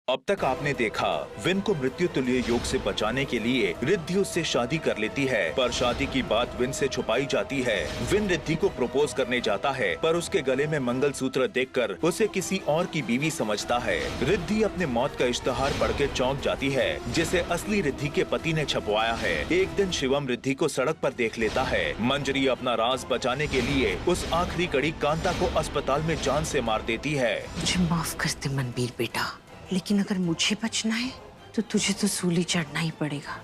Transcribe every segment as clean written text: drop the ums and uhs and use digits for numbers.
अब तक आपने देखा विन को मृत्यु तुल्य योग से बचाने के लिए रिद्धि उससे शादी कर लेती है, पर शादी की बात विन से छुपाई जाती है। विन रिद्धि को प्रपोज करने जाता है, पर उसके गले में मंगलसूत्र देखकर उसे किसी और की बीवी समझता है। रिद्धि अपने मौत का इश्तेहार पढ़ के चौंक जाती है, जिसे असली रिद्धि के पति ने छपवाया है। एक दिन शिवम रिद्धि को सड़क पर देख लेता है। मंजरी अपना राज बचाने के लिए उस आखिरी कड़ी कांता को अस्पताल में जान से मार देती है। मुझे माफ कर दे मनबीर बेटा, लेकिन अगर मुझे बचना है तो तुझे तो सूली चढ़ना ही पड़ेगा।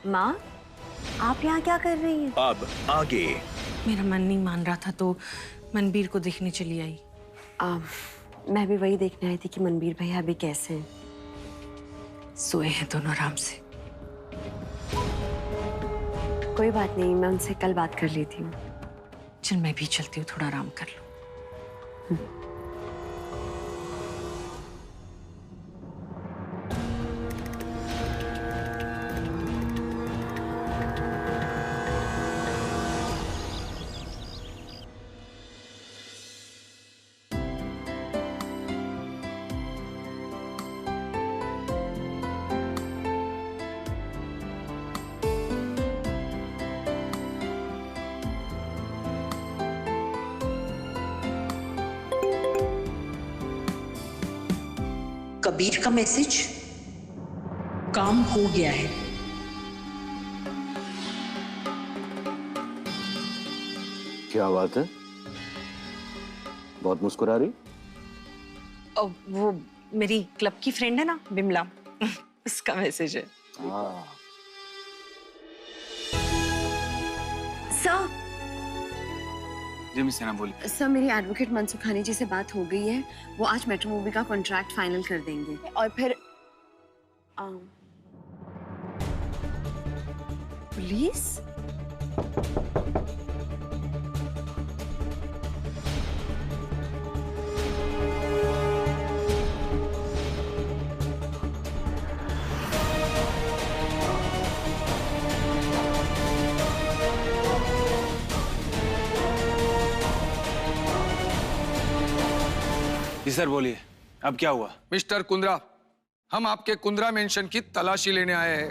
माँ, आप यहाँ क्या कर रही हैं? अब आगे। मेरा मन नहीं मान रहा था तो मनबीर को देखने चली आई। मैं भी वही देखने आई थी कि मनबीर भैया अभी कैसे हैं। सोए हैं दोनों आराम से। कोई बात नहीं, मैं उनसे कल बात कर लेती हूँ। चल मैं भी चलती हूँ, थोड़ा आराम कर लो। कबीर का मैसेज काम हो गया है। क्या बात है, बहुत मुस्कुरा रही? वो मेरी क्लब की फ्रेंड है ना बिमला, उसका मैसेज है। सर, जी मिस सेना बोलिए। सर मेरी एडवोकेट मनसुखानी जी से बात हो गई है। वो आज मेट्रो मूवी का कॉन्ट्रैक्ट फाइनल कर देंगे और फिर पुलिस। जी सर बोलिए, अब क्या हुआ? मिस्टर कुंद्रा, हम आपके कुंद्रा मेंशन की तलाशी लेने आए हैं।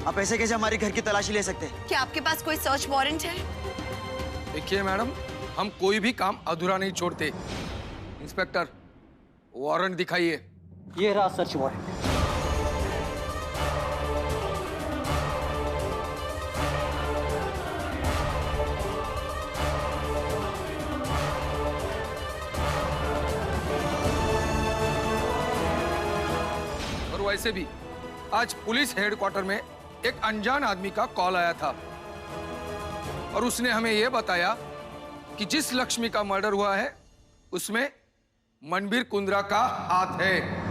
आप ऐसे कैसे हमारे घर की तलाशी ले सकते हैं? क्या आपके पास कोई सर्च वारंट है? देखिए मैडम, हम कोई भी काम अधूरा नहीं छोड़ते। इंस्पेक्टर, वारंट दिखाइए। ये रहा सर्च वारंट। और वैसे भी आज पुलिस हेडक्वार्टर में एक अनजान आदमी का कॉल आया था और उसने हमें यह बताया कि जिस लक्ष्मी का मर्डर हुआ है उसमें मनबीर कुंद्रा का हाथ है।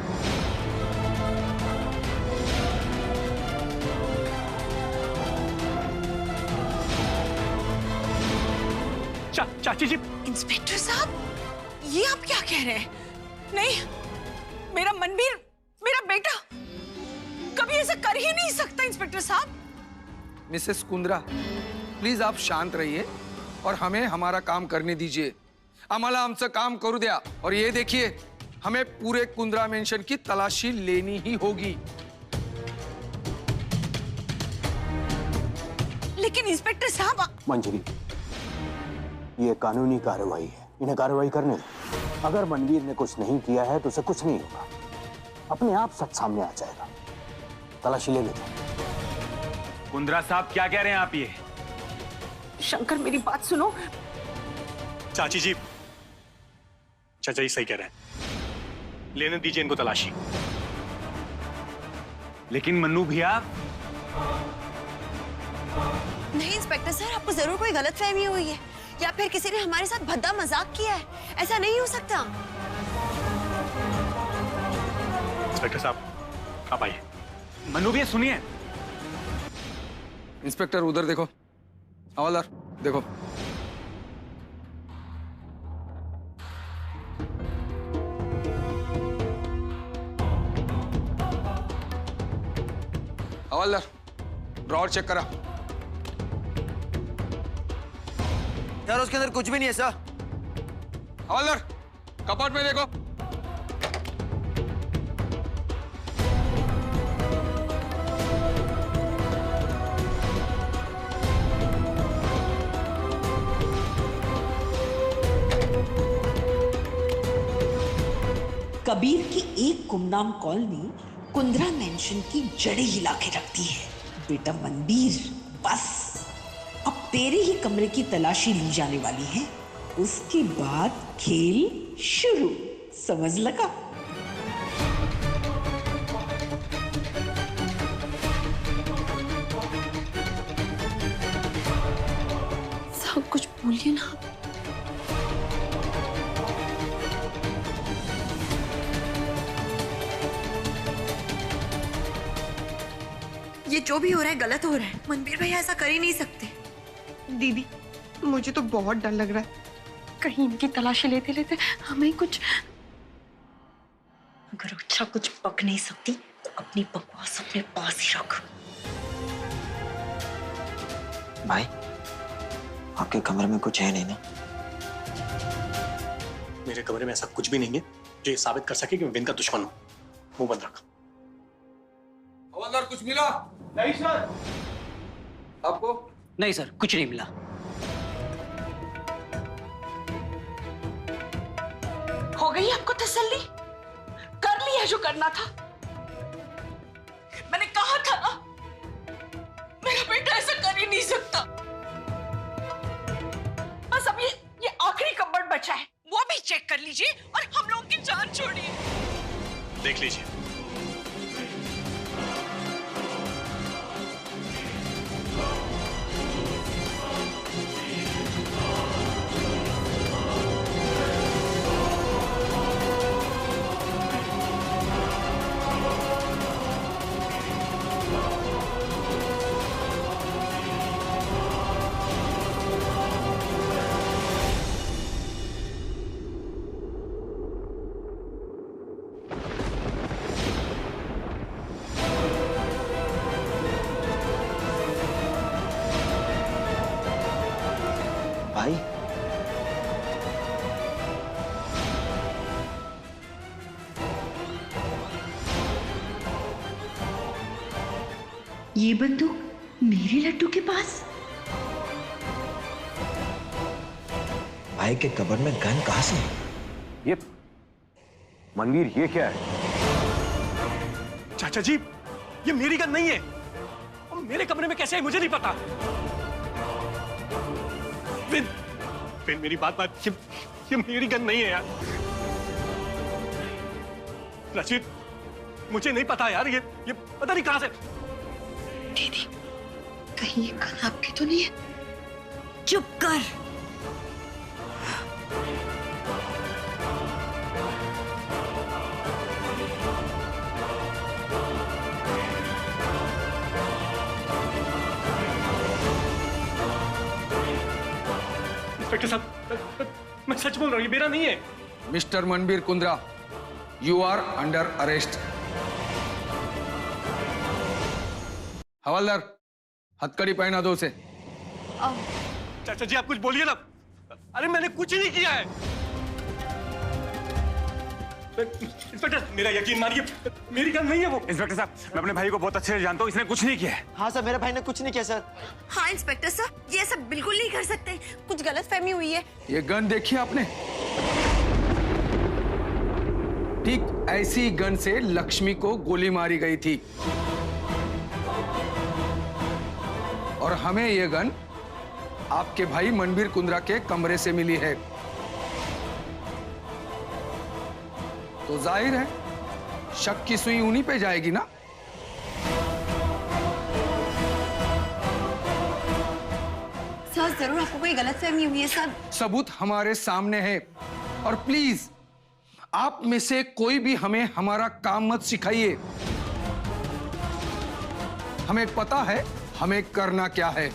चाची जी। इंस्पेक्टर साहब, ये आप क्या कह रहे हैं? नहीं, मेरा मनबीर, मेरा बेटा कभी ऐसा कर ही नहीं सकता। इंस्पेक्टर साहब। मिसेस कुंद्रा, प्लीज आप शांत रहिए और हमें हमारा काम करने दीजिए। आम्हाला आमचं काम करू द्या। और ये देखिए, हमें पूरे कुंद्रा मेंशन की तलाशी लेनी ही होगी। लेकिन इंस्पेक्टर साहब। मंजरी, ये कानूनी कार्रवाई है, इन्हें कार्रवाई करने दो। अगर मनवीर ने कुछ नहीं किया है तो उसे कुछ नहीं होगा, अपने आप सच सामने आ जाएगा। तलाशी ले लेते। कुंद्रा साहब क्या कह रहे हैं आप? ये शंकर, मेरी बात सुनो। चाची जी, चाचा जी सही कह रहे हैं, लेने दीजिए इनको तलाशी। लेकिन मन्नू भैया। नहीं इंस्पेक्टर सर, आपको जरूर कोई गलतफहमी हुई है या फिर किसी ने हमारे साथ भद्दा मजाक किया है। ऐसा नहीं हो सकता। इंस्पेक्टर साहब, आप आइए। मन्नू भैया सुनिए। इंस्पेक्टर उधर देखो। हवलदार देखो। हवलदार, ड्रॉवर चेक करा। यार उसके अंदर कुछ भी नहीं है सर। हवलदार, कपबोर्ड में देखो। कबीर की एक गुमनाम कॉलोनी कुंद्रा मेंशन की जड़ें हिला के रखती है। बेटा मनबीर, बस अब तेरे ही कमरे की तलाशी ली जाने वाली है। उसके बाद खेल शुरू, समझ लगा? सब कुछ बोलिए ना। ये जो भी हो रहा है गलत हो रहा है। मनबीर भैया ऐसा कर ही नहीं सकते। दीदी, मुझे तो बहुत डर लग रहा है, कहीं इनकी तलाशी लेते लेते हमें कुछ। अगर अच्छा कुछ पक नहीं सकती तो अपनी बकवास अपने पास ही रख। भाई, आपके कमरे में कुछ है नहीं ना? मेरे कमरे में ऐसा कुछ भी नहीं है जो ये साबित कर सके कि मैं विन का दुश्मन हूं। मुंह बंद रख। हवलदार, कुछ मिला? नहीं सर। आपको? नहीं सर, कुछ नहीं मिला। हो गई आपको तसल्ली? कर लिया जो करना था। मैंने कहा था ना, मेरा बेटा ऐसा कर ही नहीं सकता। बस अब ये आखिरी कपबोर्ड बचा है, वो भी चेक कर लीजिए और हम लोगों की जान छोड़िए। देख लीजिए। भाई, ये बंदूक मेरे लड्डू के पास? भाई के कबर्ड में गन कहां से? ये मनवीर, ये क्या है? चाचा जी, ये मेरी गन नहीं है। और मेरे कमरे में कैसे है मुझे नहीं पता। विन, विन मेरी बात बात, ये मेरी गन नहीं है यार। रचित, मुझे नहीं पता यार, ये पता नहीं कहां से। दीदी, कहीं ये गन आपकी तो नहीं है? चुप कर। इंस्पेक्टर साहब, मैं सच बोल रहा हूं, ये मेरा नहीं है। Mister Manbir Kundra, you are under arrest. हवलदार, हथकड़ी पहना दो उसे। चाचा जी, आप कुछ बोलिए ना। अरे मैंने कुछ नहीं किया है। इंस्पेक्टर, मेरा यकीन मानिए, मेरी गन नहीं है वो। इंस्पेक्टर साहब, मैं अपने भाई को बहुत अच्छे से जानता हूँ, इसने कुछ नहीं किया है। हाँ सर, मेरे भाई ने कुछ नहीं किया सर। हाँ इंस्पेक्टर साहब, ये सब बिल्कुल नहीं कर सकते। कुछ गलतफहमी हुई है। ये गन देखी आपने? ठीक ऐसी गन से लक्ष्मी को गोली मारी गई थी और हमें ये गन आपके भाई मनबीर कुंद्रा के कमरे से मिली है। तो जाहिर है शक की सुई उन्हीं पे जाएगी ना। सर, जरूर आपको कोई गलतफहमी हुई है सर। सबूत हमारे सामने है और प्लीज आप में से कोई भी हमें हमारा काम मत सिखाइए। हमें पता है हमें करना क्या है।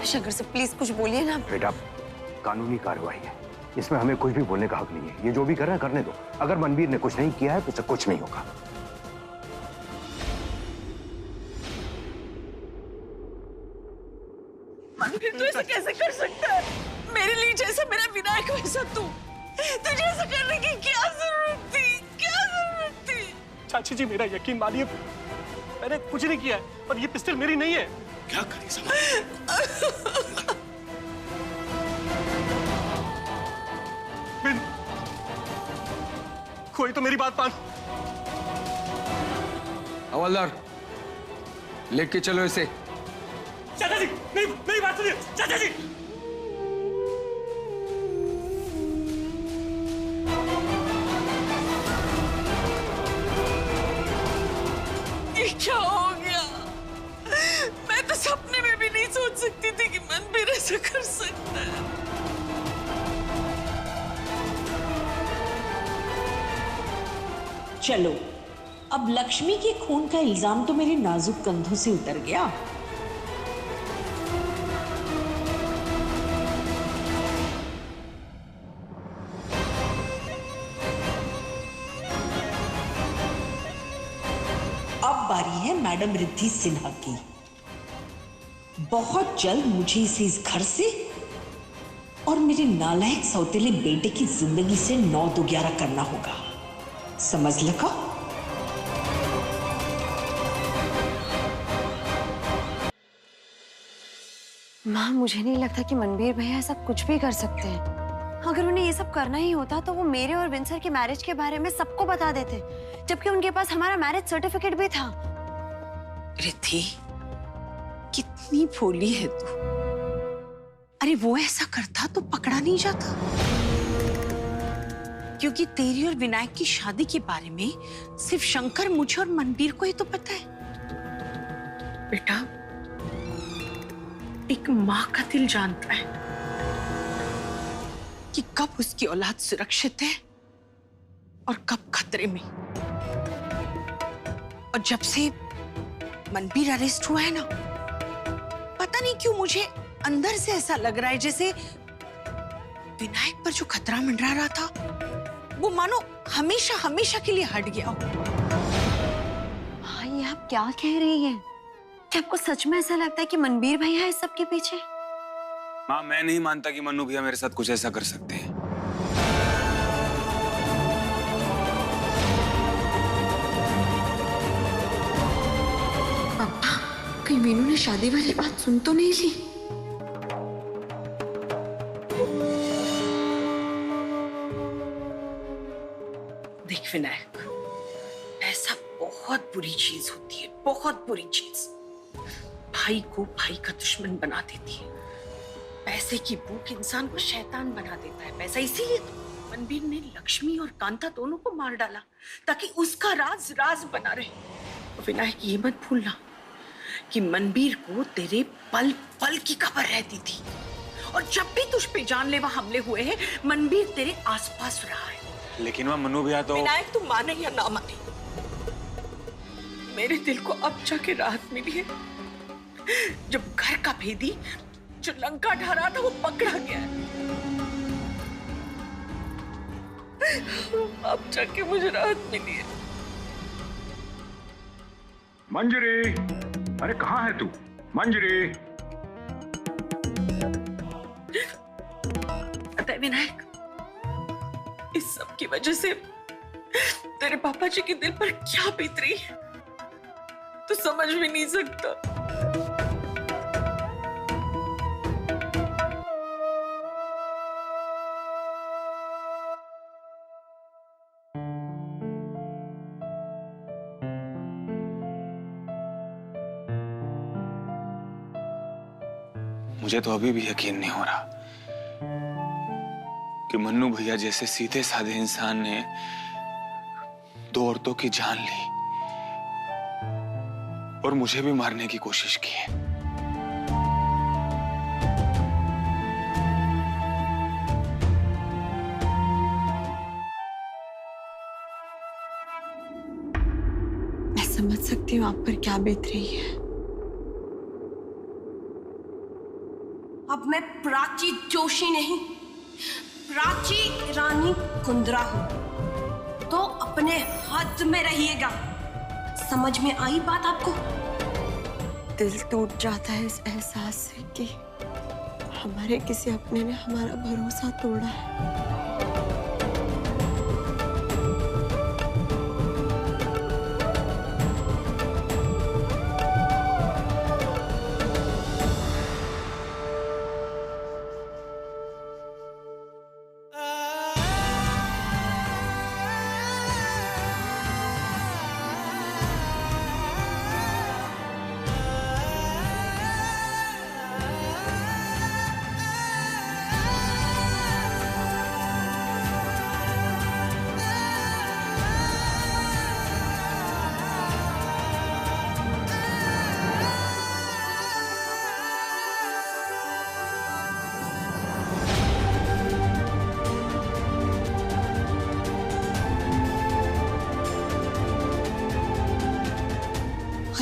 शंकर से प्लीज कुछ बोलिए ना। बेटा, कानूनी कार्रवाई है, इसमें हमें कुछ भी बोलने का हक नहीं है। ये जो भी कर रहे हैं करने दो। अगर मनबीर ने कुछ नहीं किया है तो उसे कुछ नहीं होगा। मनबीर तो ऐसे कैसे कर सकता है? सत्तू, तुझे ऐसा करने की क्या जरूरत थी? क्या जरूरत थी? चाची जी मेरा यकीन मानिए, मैंने कुछ नहीं किया है और ये पिस्टल मेरी नहीं है। क्या करें समझ? कोई तो मेरी बात मान। हवलदार, लेके चलो इसे। चाचा जी मेरी बात सुनिए। चाचा जी ये क्या हो गया? मैं तो सपने में भी नहीं सोच सकती थी कि मनबीर ऐसा कर सकता है। चलो, अब लक्ष्मी के खून का इल्जाम तो मेरे नाजुक कंधों से उतर गया। अब बारी है मैडम रिद्धि सिन्हा की। बहुत जल्द मुझे इसे इस घर से और मेरे नालायक सौतेले बेटे की जिंदगी से 9-2-11 करना होगा। समझ लगा? माँ, मुझे नहीं लगता कि मनबीर भैया ऐसा कुछ भी कर सकते हैं। अगर उन्हें ये सब करना ही होता तो वो मेरे और विंसर के मैरिज के बारे में सबको बता देते, जबकि उनके पास हमारा मैरिज सर्टिफिकेट भी था। रिद्धि, कितनी भोली है तू। अरे वो ऐसा करता तो पकड़ा नहीं जाता, क्योंकि तेरी और विनायक की शादी के बारे में सिर्फ शंकर, मुझे और मनबीर को ही तो पता है। बेटा, एक माँ का दिल जानता है कि कब उसकी औलाद सुरक्षित है और कब खतरे में। और जब से मनबीर अरेस्ट हुआ है ना, पता नहीं क्यों मुझे अंदर से ऐसा लग रहा है जैसे विनायक पर जो खतरा मंडरा रहा था वो मानो हमेशा हमेशा के लिए हट गया हो। हाँ, ये आप क्या कह रही हैं? क्या आपको सच में ऐसा लगता है कि मनबीर भैया है इस सब के पीछे? माँ, मैं नहीं मानता कि मन्नू भैया मेरे साथ कुछ ऐसा कर सकते हैं। पापा, कहीं मीनू ने शादी वाली बात सुन तो नहीं ली? देख विनायक, ऐसा बहुत बुरी चीज होती है, बहुत बुरी चीज। भाई को भाई का दुश्मन बना देती है। पैसे की भूख इंसान को शैतान बना देता है। पैसा इसीलिए तो मनबीर ने लक्ष्मी और कांता दोनों को मार डाला, ताकि उसका राज राज बना रहे। विनायक, ये मत भूलना कि मनबीर को तेरे पल पल की खबर रहती थी, और जब भी तुझ पे जानलेवा हमले हुए हैं, मनबीर तेरे आसपास रहा है। लेकिन वह मन्नू भैया तो... विनायक, तू माने या ना माने, मेरे दिल को अब जाके राहत मिली है जब घर का भेदी जो लंका ढा रहा था वो पकड़ा गया है। अब जाके मुझे राहत मिली है। मंजरी, अरे कहाँ है तू? मंजरी। पता है विनायक, इस सब की वजह से तेरे पापा जी के दिल पर क्या बीत रही है तू समझ भी नहीं सकता। मुझे तो अभी भी यकीन नहीं हो रहा कि मन्नू भैया जैसे सीधे साधे इंसान ने 2 औरतों की जान ली और मुझे भी मारने की कोशिश की है। मैं समझ सकती हूँ आप पर क्या बीत रही है। अब मैं प्राची जोशी नहीं, प्राची रानी कुंद्रा हूं, तो अपने हद में रहिएगा। समझ में आई बात आपको? दिल टूट जाता है इस एहसास से कि हमारे किसी अपने ने हमारा भरोसा तोड़ा है।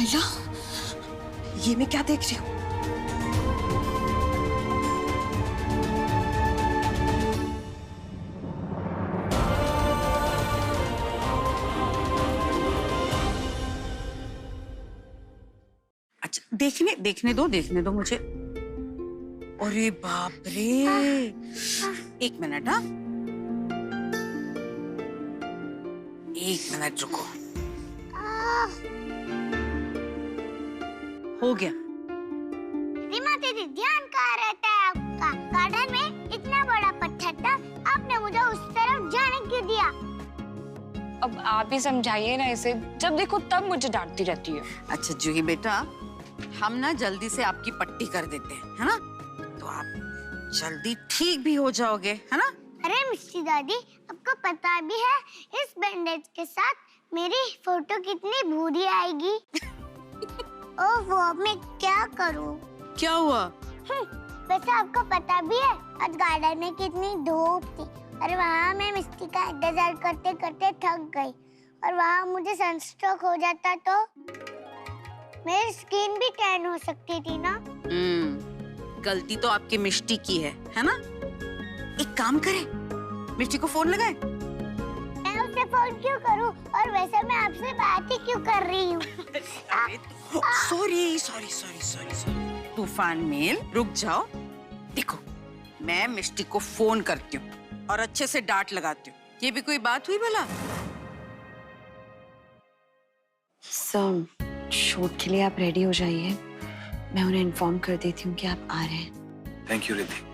अल्लाह, ये मैं क्या देख रही हूँ? अच्छा, देखने दो मुझे। अरे बाप रे, एक मिनट, हाँ, एक मिनट रुको। हो गया। रीमा दीदी, ध्यान कहाँ रहता है आपका? गार्डन में इतना बड़ा पत्थर था, आपने मुझे उस तरफ जाने क्यों दिया? अब आप ही समझाइए ना इसे, जब देखो तब मुझे डांटती रहती है। अच्छा जूही बेटा, हम ना जल्दी से आपकी पट्टी कर देते हैं, है ना? तो आप जल्दी ठीक भी हो जाओगे, है ना? अरे मिस्टी दादी, आपको पता भी है इस बैंडेज के साथ मेरी फोटो कितनी बुरी आएगी। ओह, अब मैं क्या करूं? क्या हुआ? वैसे आपको पता भी है आज गार्डन में कितनी धूप थी और वहाँ मैं मिस्टी का इंतजार करते करते थक गई और वहाँ मुझे सनस्ट्रोक हो जाता तो मेरी स्किन भी टैन हो सकती थी ना। गलती तो आपकी मिष्टी की है ना? एक काम करें, मिष्टी को फोन लगाए। मैं उससे फोन क्यों करूं? और वैसे मैं आपसे बात ही क्यों कर रही हूँ? सॉरी। तूफान मेल, रुक जाओ। देखो, मैं मिष्टी को फोन करती हूँ और अच्छे से डांट लगाती हूँ। ये भी कोई बात हुई भला? सर, शूट के लिए आप रेडी हो जाइए। मैं उन्हें इन्फॉर्म कर देती हूँ कि आप आ रहे हैं। Thank you Riddhi.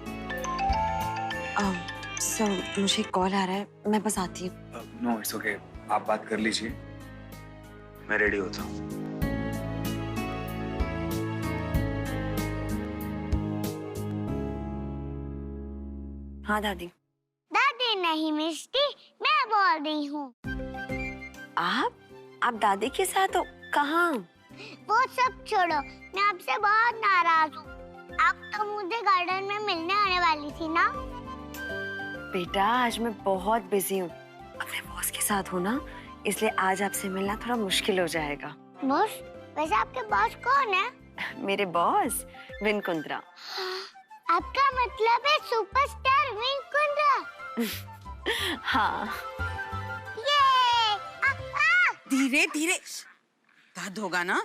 सर, मुझे कॉल आ रहा है, मैं बस आती हूँ। नो, इट्स ओके, आप बात कर लीजिए, मैं रेडी होता हूँ। हाँ दादी। दादी नहीं मिस्टी, मैं बोल रही हूँ। आप दादी के साथ हो? कहाँ? वो सब छोड़ो, मैं आपसे बहुत नाराज हूँ। आप तो मुझे गार्डन में मिलने आने वाली थी ना? बेटा, आज मैं बहुत बिजी हूँ, अपने बॉस के साथ हूँ ना, इसलिए आज आपसे मिलना थोड़ा मुश्किल हो जाएगा। बॉस? वैसे आपके बॉस कौन है? मेरे बॉस विन कुंद्रा। आपका मतलब है सुपरस्टार विन कुंद्रा? हाँ। धीरे धीरे, दर्द होगा ना?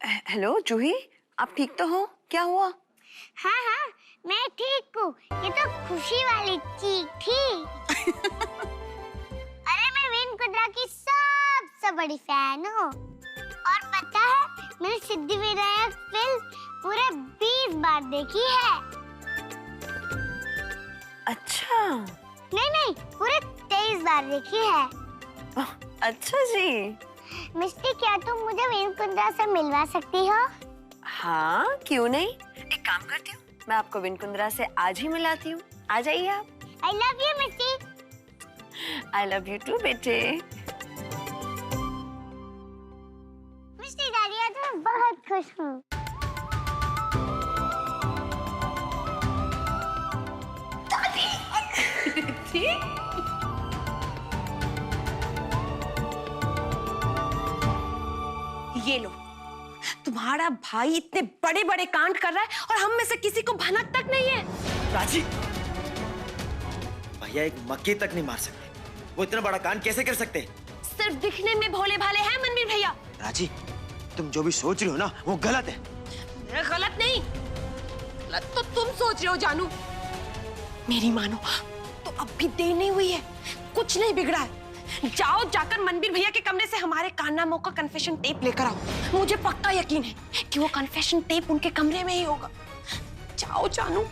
हेलो जूही, आप ठीक तो हो? क्या हुआ? हाँ, मैं ठीक हूँ। ये तो खुशी वाली चीख थी। अरे मैं विन कुंद्रा की सबसे बड़ी फैन हूँ और पता है मैंने सिद्धिविनायक फिल्म पूरे 20 बार देखी है। अच्छा। नहीं, पूरे 23 बार देखी है। अच्छा जी। मिस्टी, क्या तुम मुझे विन कुंद्रा से मिलवा सकती हो? हाँ, क्यों नहीं। एक काम करती हूँ, मैं आपको विन कुंद्रा से आज ही मिलाती हूँ। आ जाइए आप। I love you Misty. I love you too बेटे। मिस्टी दादी, आज मैं बहुत खुश हूँ। ठीक? ये लो, तुम्हारा भाई इतने बड़े बड़े कांड कर रहा है और हम में से किसी को भनक तक नहीं है। राजी, भैया एक मक्खी तक नहीं मार सकते, वो इतना बड़ा कांड कैसे कर सकते? सिर्फ दिखने में भोले भाले हैं मनवीर भैया। राजी, तुम जो भी सोच रही हो ना, वो गलत है। गलत नहीं, गलत तो तुम सोच रहे हो जानू। मेरी मानो तो अब भी देर नहीं हुई है, कुछ नहीं बिगड़ा है। जाओ जाकर मनबीर भैया के कमरे से हमारे कारनामों का कन्फेशन टेप लेकर आओ। मुझे पक्का यकीन है कि वो कन्फेशन टेप उनके कमरे में ही होगा। जाओ जानू।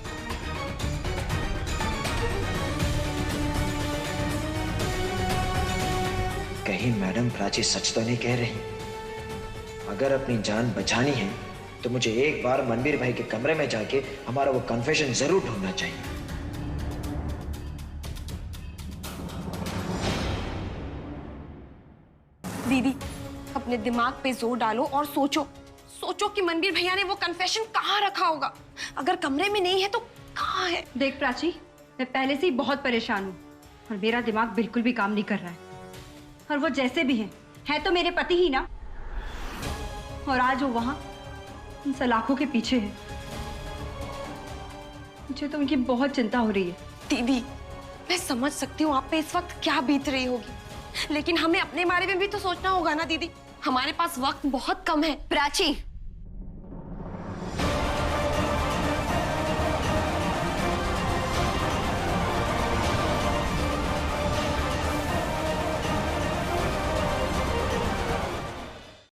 कहीं मैडम प्राची सच तो नहीं कह रही? अगर अपनी जान बचानी है तो मुझे एक बार मनबीर भाई के कमरे में जाके हमारा वो कन्फेशन जरूर ढूंढना चाहिए। दीदी अपने दिमाग पे जोर डालो और सोचो सोचो कि मनबीर भैया ने वो कन्फेशन कहाँ रखा होगा। अगर कमरे में नहीं है तो कहाँ है? देख प्राची, मैं पहले से ही बहुत परेशान हूँ और मेरा दिमाग बिल्कुल भी काम नहीं कर रहा है। और वो जैसे भी हैं तो मेरे पति ही ना, और आज वो वहां उन सलाखों के पीछे है। मुझे तो उनकी बहुत चिंता हो रही है। दीदी मैं समझ सकती हूँ आप पे इस वक्त क्या बीत रही होगी, लेकिन हमें अपने बारे में भी तो सोचना होगा ना दीदी। हमारे पास वक्त बहुत कम है। प्राची